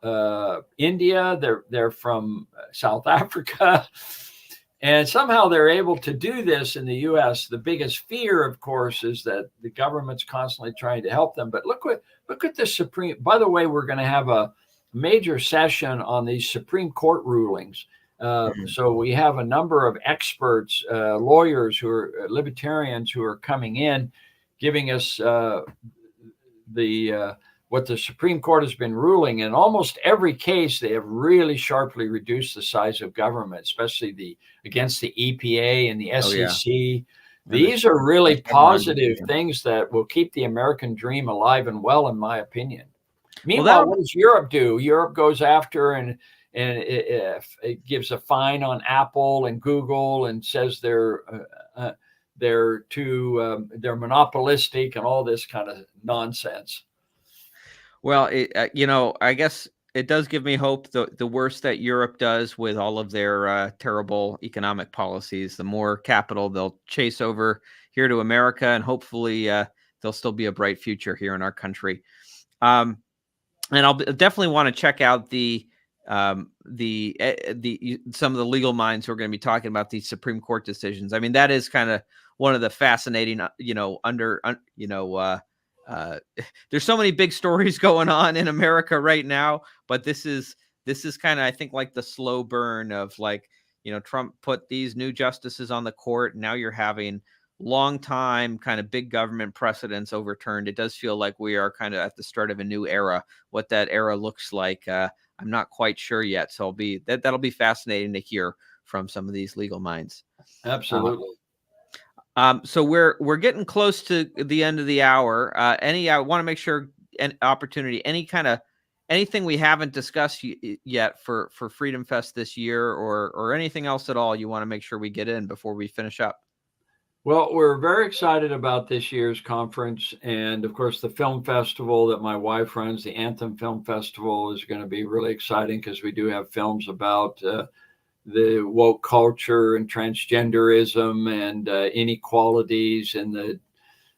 Speaker 2: India. They're from South Africa, and somehow they're able to do this in the U.S. The biggest fear, of course, is that the government's constantly trying to help them. But look at the Supreme. By the way, we're going to have a major session on these Supreme Court rulings. So we have a number of experts, lawyers who are libertarians who are coming in, giving us what the Supreme Court has been ruling. In almost every case, they have really sharply reduced the size of government, especially against the EPA and the
Speaker 1: Oh yeah.
Speaker 2: SEC.
Speaker 1: And
Speaker 2: These are really positive
Speaker 1: decision.
Speaker 2: things that will keep the American dream alive and well, in my opinion.
Speaker 1: Well,
Speaker 2: Meanwhile, what does Europe do? Europe goes after and it gives a fine on Apple and Google and says they're monopolistic and all this kind of nonsense.
Speaker 1: Well, I guess it does give me hope. The worse that Europe does with all of their terrible economic policies, the more capital they'll chase over here to America, and hopefully there'll still be a bright future here in our country. And I'll definitely want to check out some of the legal minds who are going to be talking about these Supreme Court decisions. I mean, that is kind of one of the fascinating, there's so many big stories going on in America right now, but this is kind of, I think, like the slow burn of, like, Trump put these new justices on the court, and now you're having long time kind of big government precedents overturned. It does feel like we are kind of at the start of a new era. What that era looks like, I'm not quite sure yet. So that'll be fascinating to hear from some of these legal minds.
Speaker 2: Absolutely.
Speaker 1: So we're getting close to the end of the hour. I want to make sure an opportunity, anything we haven't discussed yet for Freedom Fest this year, or anything else at all you want to make sure we get in before we finish up.
Speaker 2: Well, we're very excited about this year's conference. And of course, the film festival that my wife runs, the Anthem Film Festival, is going to be really exciting because we do have films about the woke culture and transgenderism and inequalities and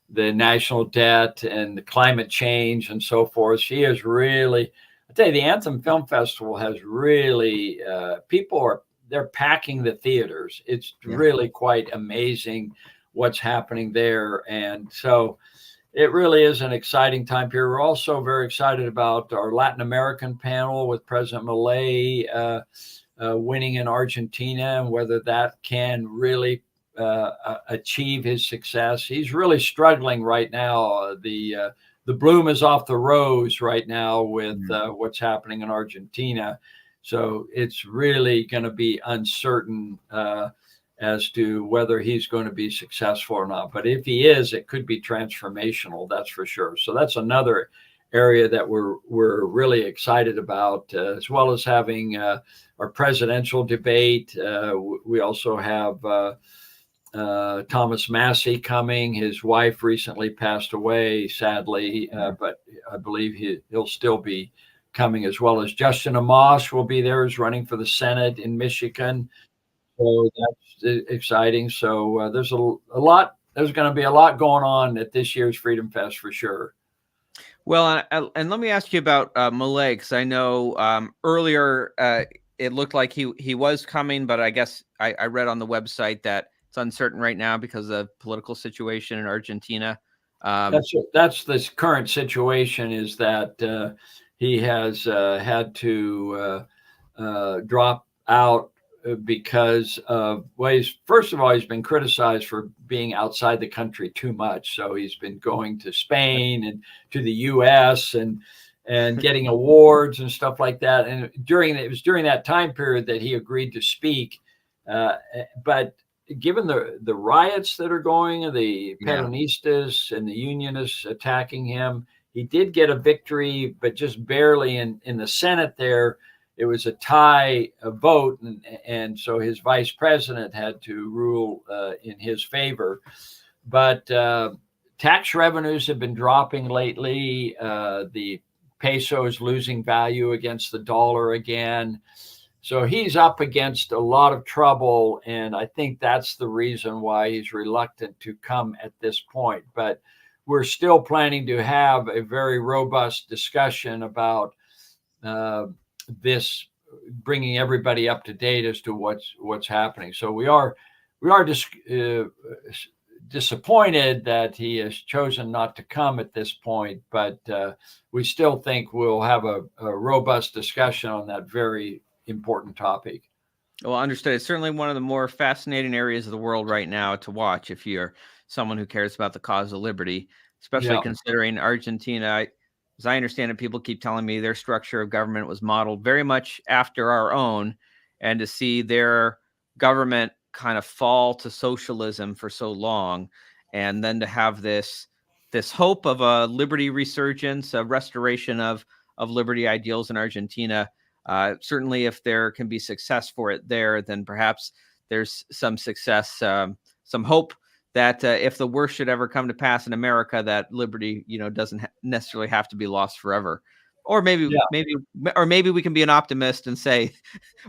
Speaker 2: the national debt and the climate change and so forth. She is really, I tell you, the Anthem Film Festival has really, they're packing the theaters. It's really quite amazing what's happening there. And so it really is an exciting time period. We're also very excited about our Latin American panel with President Milei winning in Argentina, and whether that can really achieve his success. He's really struggling right now. The bloom is off the rose right now with what's happening in Argentina. So it's really going to be uncertain as to whether he's going to be successful or not. But if he is, it could be transformational, that's for sure. So that's another area that we're really excited about, as well as having our presidential debate. We also have Thomas Massey coming. His wife recently passed away, sadly, but I believe he'll still be coming, as well as Justin Amash will be there, who's running for the Senate in Michigan. So that's exciting. So there's a lot. There's going to be a lot going on at this year's Freedom Fest for sure.
Speaker 1: Well, and let me ask you about Malay, because I know earlier it looked like he was coming, but I guess I read on the website that it's uncertain right now because of the political situation in Argentina. Um,
Speaker 2: That's this current situation, is that he has had to drop out because of, well, first of all, he's been criticized for being outside the country too much. So he's been going to Spain and to the U.S. and getting awards and stuff like that. And it was during that time period that he agreed to speak. But given the riots that are going, the
Speaker 1: yeah,
Speaker 2: Peronistas and the Unionists attacking him, he did get a victory, but just barely in the Senate there. It was a tie, a vote, and so his vice president had to rule in his favor. But tax revenues have been dropping lately. The peso is losing value against the dollar again. So he's up against a lot of trouble, and I think that's the reason why he's reluctant to come at this point. But we're still planning to have a very robust discussion about this, bringing everybody up to date as to what's happening. So we are disappointed that he has chosen not to come at this point, but we still think we'll have a robust discussion on that very important topic.
Speaker 1: well, understood. It's certainly one of the more fascinating areas of the world right now to watch if you're someone who cares about the cause of liberty, especially
Speaker 2: Yeah.
Speaker 1: considering Argentina. As I understand it, people keep telling me their structure of government was modeled very much after our own, and to see their government kind of fall to socialism for so long, and then to have this hope of a liberty resurgence, a restoration of liberty ideals in Argentina. Certainly, if there can be success for it there, then perhaps there's some success, some hope that if the worst should ever come to pass in America, that liberty, doesn't necessarily have to be lost forever. Or
Speaker 2: Yeah.
Speaker 1: maybe we can be an optimist and say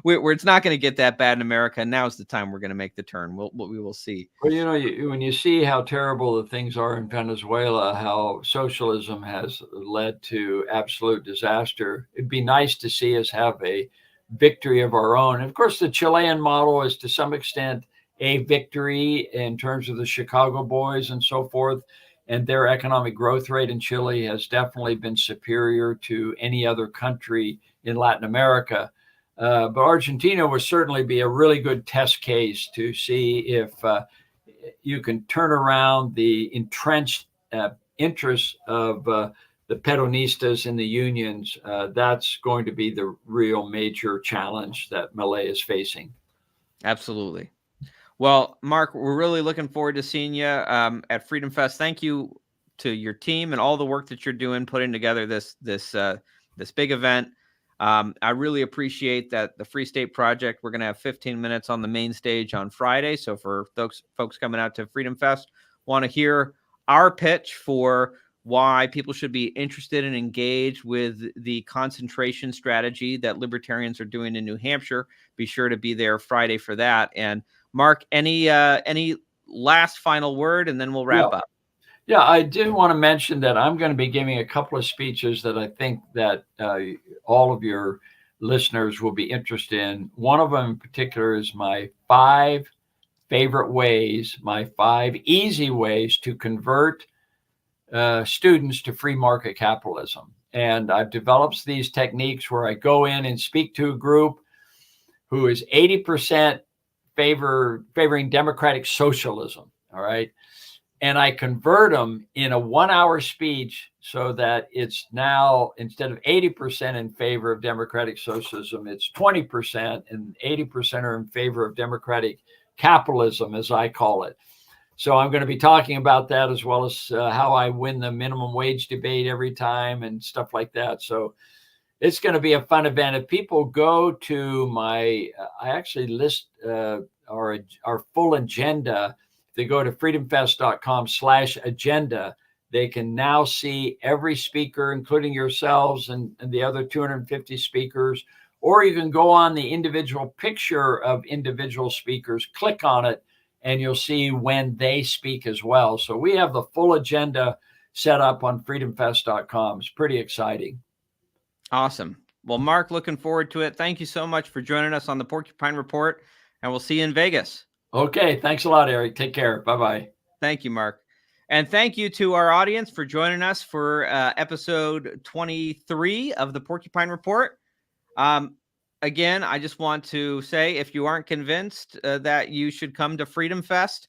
Speaker 1: where it's not going to get that bad in America. And now's the time we're going to make the turn. We will see.
Speaker 2: Well, when you see how terrible the things are in Venezuela, how socialism has led to absolute disaster, it'd be nice to see us have a victory of our own. And of course, the Chilean model is to some extent a victory in terms of the Chicago boys and so forth. And their economic growth rate in Chile has definitely been superior to any other country in Latin America. But Argentina would certainly be a really good test case to see if you can turn around the entrenched interests of the Peronistas and the unions. That's going to be the real major challenge that Malay is facing.
Speaker 1: Absolutely. Well, Mark, we're really looking forward to seeing you at Freedom Fest. Thank you to your team and all the work that you're doing putting together this big event. I really appreciate that the Free State Project. We're going to have 15 minutes on the main stage on Friday. So for those folks coming out to Freedom Fest, want to hear our pitch for why people should be interested and engaged with the concentration strategy that libertarians are doing in New Hampshire. Be sure to be there Friday for that. And Mark, any last final word, and then we'll wrap up.
Speaker 2: Yeah, I did want to mention that I'm going to be giving a couple of speeches that I think that all of your listeners will be interested in. One of them in particular is my 5 favorite ways, my 5 easy ways to convert students to free market capitalism. And I've developed these techniques where I go in and speak to a group who is 80% favoring democratic socialism. All right. And I convert them in a 1-hour speech so that it's now, instead of 80% in favor of democratic socialism, it's 20%, and 80% are in favor of democratic capitalism, as I call it. So I'm going to be talking about that, as well as how I win the minimum wage debate every time and stuff like that. So it's going to be a fun event. If people go to my, I actually list our full agenda. They go to freedomfest.com/agenda. They can now see every speaker, including yourselves and the other 250 speakers, or you can go on the individual picture of individual speakers, click on it, and you'll see when they speak as well. So we have the full agenda set up on freedomfest.com. It's pretty exciting.
Speaker 1: Awesome. Well, Mark, looking forward to it. Thank you so much for joining us on the Porcupine Report, and we'll see you in Vegas.
Speaker 2: Okay. Thanks a lot, Eric. Take care. Bye-bye.
Speaker 1: Thank you, Mark. And thank you to our audience for joining us for episode 23 of the Porcupine Report. Again, I just want to say, if you aren't convinced that you should come to Freedom Fest,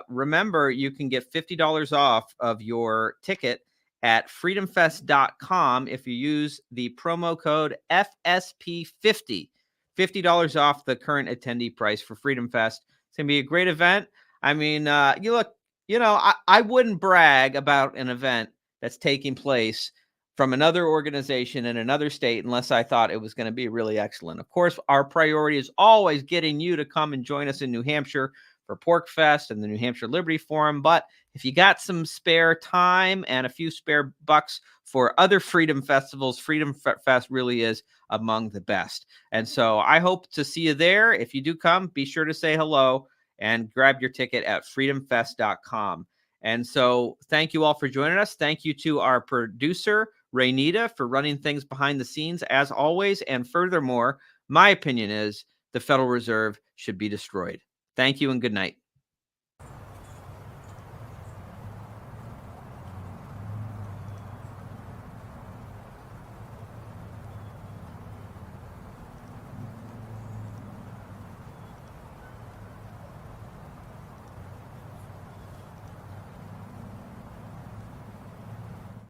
Speaker 1: remember, you can get $50 off of your ticket at freedomfest.com if you use the promo code FSP50. $50 off the current attendee price for Freedom Fest. It's going to be a great event. I mean, I wouldn't brag about an event that's taking place from another organization in another state unless I thought it was going to be really excellent. Of course, our priority is always getting you to come and join us in New Hampshire for Pork Fest and the New Hampshire Liberty Forum. But if you got some spare time and a few spare bucks for other freedom festivals, Freedom Fest really is among the best. And so I hope to see you there. If you do come, be sure to say hello and grab your ticket at freedomfest.com. And so thank you all for joining us. Thank you to our producer, Raynita, for running things behind the scenes as always. And furthermore, my opinion is the Federal Reserve should be destroyed. Thank you and good night.